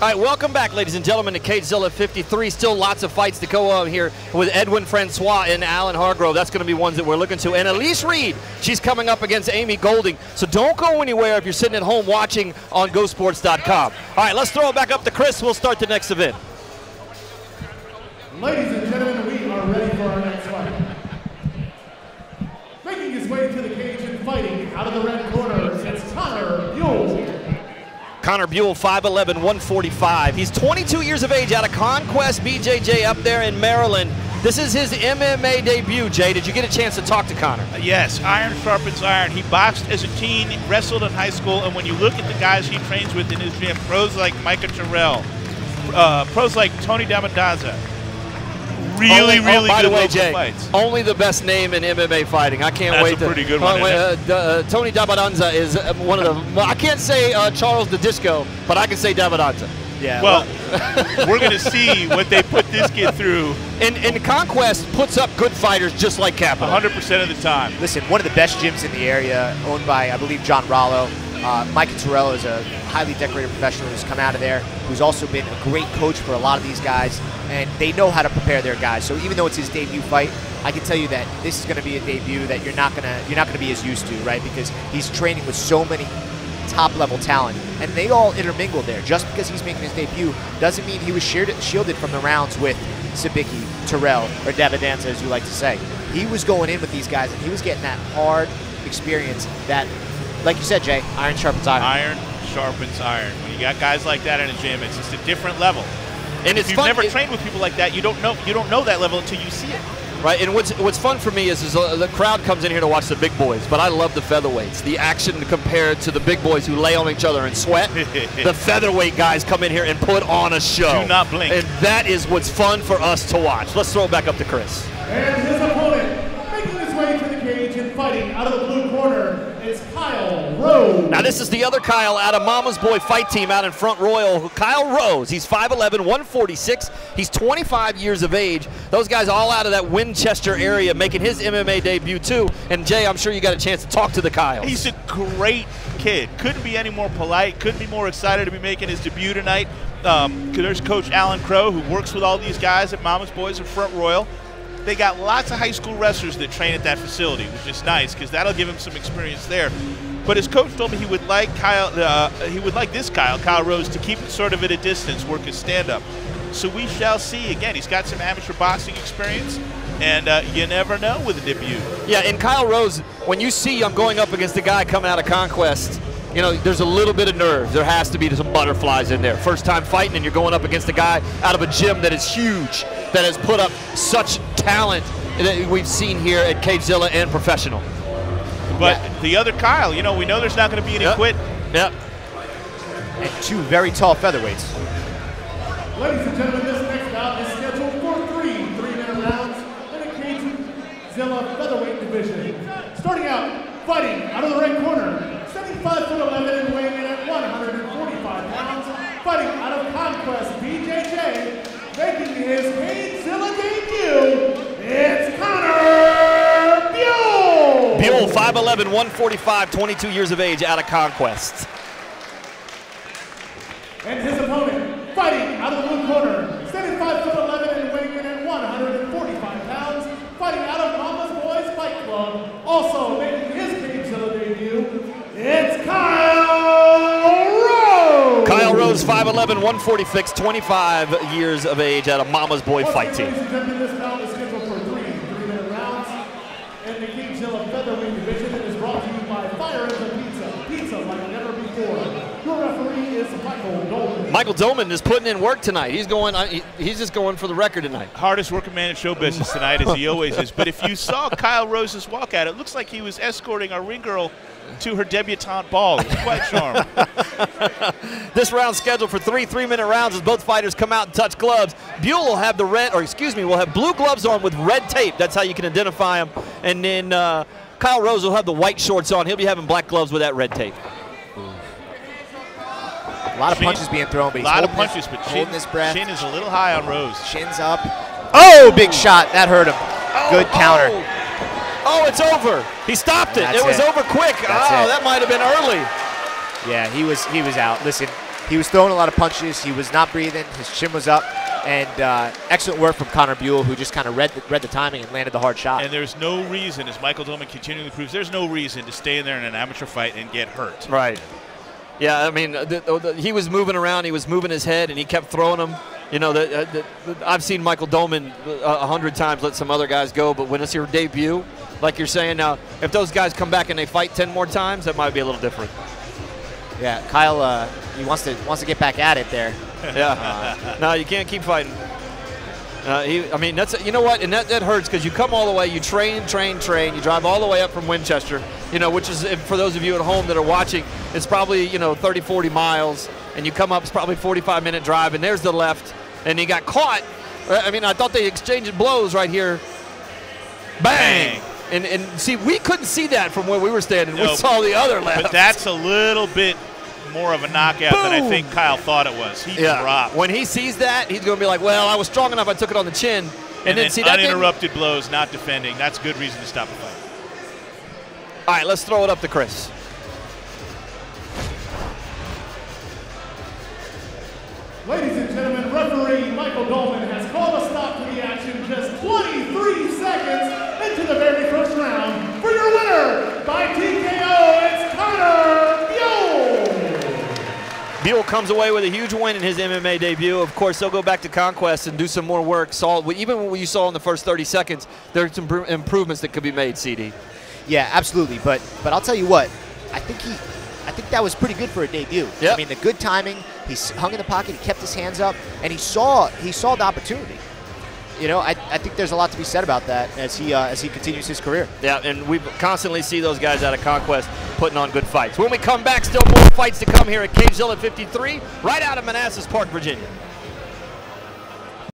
All right, welcome back, ladies and gentlemen, to CageZilla 53. Still lots of fights to go on here with Edwin Francois and Alan Hargrove. That's going to be ones that we're looking to. And Elise Reed, she's coming up against Amy Golding. So don't go anywhere if you're sitting at home watching on GoSports.com. All right, let's throw it back up to Chris. We'll start the next event. Ladies and gentlemen, we are ready for our next fight. Making his way to the cage and fighting out of the red corner, it's Connor Buell. Connor Buell, 5'11", 145. He's 22 years of age, out of Conquest BJJ up there in Maryland. This is his MMA debut, Jay. Did you get a chance to talk to Connor? Yes, iron sharpens iron. He boxed as a teen, wrestled in high school, and when you look at the guys he trains with in his gym, pros like Micah Terrell, pros like Tony D'Abbondanza, really by good the way, local Jay, fights. Only the best name in MMA fighting. I can't wait. That's a pretty good one. Tony D'Abbondanza is one of the. Well, I can't say Charles the Disco, but I can say D'Abbondanza. Yeah. Well, we're going to see what they put this kid through. And Conquest puts up good fighters just like Capital. 100% of the time. Listen, one of the best gyms in the area, owned by, I believe, John Rollo. Micah Terrell is a highly decorated professional who's come out of there, who's also been a great coach for a lot of these guys, and they know how to prepare their guys. So even though it's his debut fight, I can tell you that this is going to be a debut that you're not gonna be as used to, right? Because he's training with so many top-level talent, and they all intermingled there. Just because he's making his debut doesn't mean he was shielded from the rounds with Sabicki, Terrell, or D'Abbondanza, as you like to say. He was going in with these guys, and he was getting that hard experience that, like you said, Jay, iron sharpens iron. Iron sharpens iron. When you got guys like that in a gym, it's just a different level. And if you've never trained with people like that, you don't know that level until you see it. Right, and what's fun for me is the crowd comes in here to watch the big boys, but I love the featherweights. The action compared to the big boys who lay on each other and sweat. The featherweight guys come in here and put on a show. Do not blink. And that is what's fun for us to watch. Let's throw it back up to Chris. And his opponent, making his way to the cage and fighting out of the blue corner, is Kyle Rose. Now this is the other Kyle out of Mama's Boy Fight Team out in Front Royal. Kyle Rose, he's 5'11", 146. He's 25 years of age. Those guys all out of that Winchester area making his MMA debut too. And Jay, I'm sure you got a chance to talk to the Kyles. He's a great kid. Couldn't be any more polite. Couldn't be more excited to be making his debut tonight. There's Coach Alan Crow, who works with all these guys at Mama's Boys in Front Royal. They got lots of high school wrestlers that train at that facility, which is nice because that'll give him some experience there. But his coach told me he would like Kyle Rose, to keep it sort of at a distance, work his stand-up. So we shall see. Again, he's got some amateur boxing experience, and you never know with a debut. Yeah, and Kyle Rose, when you see him going up against a guy coming out of Conquest, you know, there's a little bit of nerve. There has to be some butterflies in there. First time fighting, and you're going up against a guy out of a gym that is huge, that has put up such talent that we've seen here at CageZilla and professional. But the other Kyle, you know, we know there's not going to be any quit. Yep. And two very tall featherweights. Ladies and gentlemen, this next bout is scheduled for three-minute rounds in the CageZilla featherweight division. Starting out, fighting out of the red corner, 75'11" and weighing in at 145 pounds, fighting out of Conquest BJJ, making his CageZilla debut, it's Connor Buell! Buell, 5'11", 145, 22 years of age, out of Conquest. And his opponent, fighting out of the blue corner, 75'11" and weighing in at 145 pounds, fighting out of Mama's Boys Fight Club, also making his CageZilla debut, it's Kyle Rose! Kyle Rose, 5'11", 146, 25 years of age, out of Mama's Boy Fight Team. Ladies and gentlemen, this bout is scheduled for three-minute rounds in the CageZilla featherweight division. It is brought to you by Fire Engine Pizza. Pizza like never before. Your referee is Michael Dolman. Michael Dolman is putting in work tonight. He's going. He's just going for the record tonight. Hardest working man in show business tonight, as he always is. But if you saw Kyle Rose's walkout, it looks like he was escorting our ring girl to her debutante ball. It was quite charming. This round scheduled for three-minute rounds as both fighters come out and touch gloves. Buell will have will have blue gloves on with red tape. That's how you can identify him. And then Kyle Rose will have the white shorts on. He'll be having black gloves with that red tape. A lot of punches being thrown, but he's holding his breath. Chin is a little high on Rose. Chin's up. Oh, big shot. That hurt him. Good counter. Oh, it's over. He stopped it. It was over quick. That might have been early. Yeah, he was out. Listen, He was throwing a lot of punches. He was not breathing. His chin was up. And excellent work from Connor Buell, who just kind of read the timing and landed the hard shot. And there's no reason, as Michael Doman continually proves, there's no reason to stay in there in an amateur fight and get hurt. Right. Yeah, I mean, he was moving around. He was moving his head, and he kept throwing them. You know, I've seen Michael Doman 100 times let some other guys go, but when it's your debut, like you're saying now, if those guys come back and they fight 10 more times, that might be a little different. Yeah, Kyle, he wants to get back at it there. Yeah. No, you can't keep fighting. I mean, that's, you know what, and that hurts because you come all the way, you train, you drive all the way up from Winchester, you know, which is, for those of you at home that are watching, it's probably, you know, 30, 40 miles, and you come up, it's probably 45-minute drive, and there's the left, and he got caught. I mean, I thought they exchanged blows right here. Bang! And see, we couldn't see that from where we were standing. No, we saw the other left. But that's a little bit more of a knockout than I think Kyle thought it was. He dropped. When he sees that, he's going to be like, well, I was strong enough, I took it on the chin. And then see that uninterrupted blows, not defending. That's a good reason to stop the fight. All right, let's throw it up to Chris. Ladies and gentlemen, referee Michael Dolman has called a stop to the action just 23 seconds into the very first round. For your winner by TKO, it's Connor Buell. Buell comes away with a huge win in his MMA debut. Of course, they'll go back to Conquest and do some more work. Even what you saw in the first 30 seconds, there are some improvements that could be made, CD. Yeah, absolutely. But I'll tell you what, I think that was pretty good for a debut. Yep. I mean, the good timing. He hung in the pocket. He kept his hands up, and he saw the opportunity. You know, I think there's a lot to be said about that as he continues his career. Yeah, and we constantly see those guys out of Conquest putting on good fights. When we come back, still more fights to come here at CageZilla 53, right out of Manassas Park, Virginia.